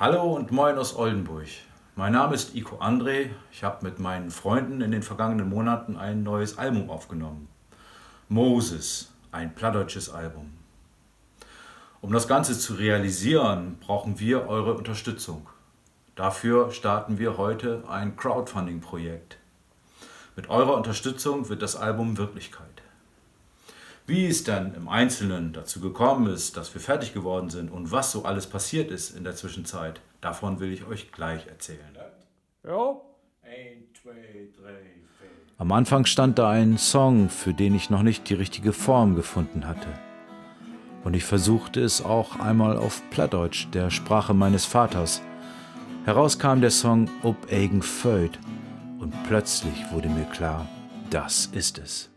Hallo und moin aus Oldenburg. Mein Name ist Iko André. Ich habe mit meinen Freunden in den vergangenen Monaten ein neues Album aufgenommen. Moses, ein plattdeutsches Album. Um das Ganze zu realisieren, brauchen wir eure Unterstützung. Dafür starten wir heute ein Crowdfunding-Projekt. Mit eurer Unterstützung wird das Album Wirklichkeit. Wie es dann im Einzelnen dazu gekommen ist, dass wir fertig geworden sind und was so alles passiert ist in der Zwischenzeit, davon will ich euch gleich erzählen. Ja. 1, 2, 3, 4. Am Anfang stand da ein Song, für den ich noch nicht die richtige Form gefunden hatte. Und ich versuchte es auch einmal auf Plattdeutsch, der Sprache meines Vaters. Heraus kam der Song Op eigen Feut und plötzlich wurde mir klar, das ist es.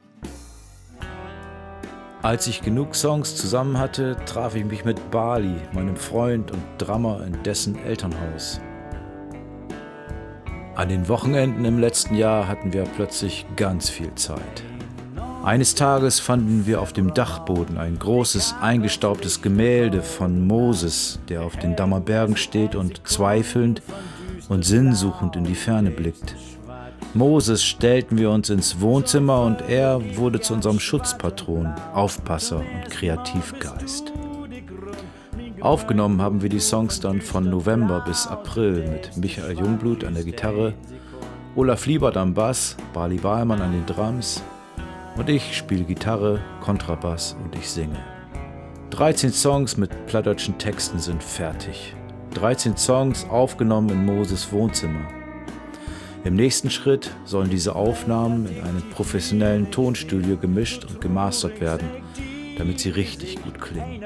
Als ich genug Songs zusammen hatte, traf ich mich mit Bali, meinem Freund und Drummer, in dessen Elternhaus. An den Wochenenden im letzten Jahr hatten wir plötzlich ganz viel Zeit. Eines Tages fanden wir auf dem Dachboden ein großes, eingestaubtes Gemälde von Moses, der auf den Dammerbergen steht und zweifelnd und sinnsuchend in die Ferne blickt. Moses stellten wir uns ins Wohnzimmer und er wurde zu unserem Schutzpatron, Aufpasser und Kreativgeist. Aufgenommen haben wir die Songs dann von November bis April mit Michael Jungblut an der Gitarre, Olaf Liebert am Bass, Bali Wahlmann an den Drums und ich spiele Gitarre, Kontrabass und ich singe. 13 Songs mit plattdeutschen Texten sind fertig. 13 Songs aufgenommen in Moses Wohnzimmer. Im nächsten Schritt sollen diese Aufnahmen in einem professionellen Tonstudio gemischt und gemastert werden, damit sie richtig gut klingen.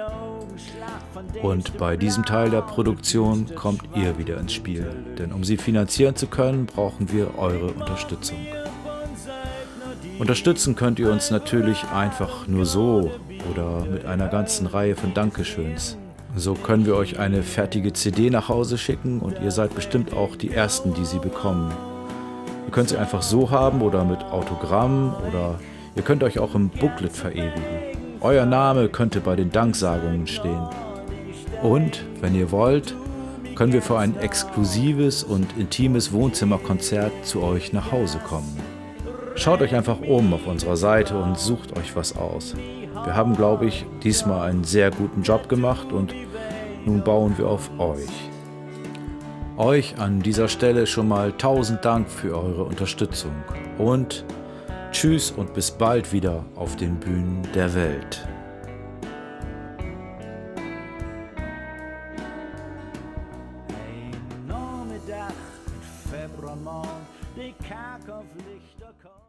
Und bei diesem Teil der Produktion kommt ihr wieder ins Spiel, denn um sie finanzieren zu können, brauchen wir eure Unterstützung. Unterstützen könnt ihr uns natürlich einfach nur so oder mit einer ganzen Reihe von Dankeschöns. So können wir euch eine fertige CD nach Hause schicken und ihr seid bestimmt auch die Ersten, die sie bekommen. Ihr könnt sie einfach so haben oder mit Autogramm oder ihr könnt euch auch im Booklet verewigen. Euer Name könnte bei den Danksagungen stehen. Und, wenn ihr wollt, können wir für ein exklusives und intimes Wohnzimmerkonzert zu euch nach Hause kommen. Schaut euch einfach auf unserer Seite und sucht euch was aus. Wir haben, glaube ich, diesmal einen sehr guten Job gemacht und nun bauen wir auf euch. Euch an dieser Stelle schon mal 1000 Dank für eure Unterstützung und tschüss und bis bald wieder auf den Bühnen der Welt. Nachmittag, Februarmorgen, die Kerkhofflichter kommen.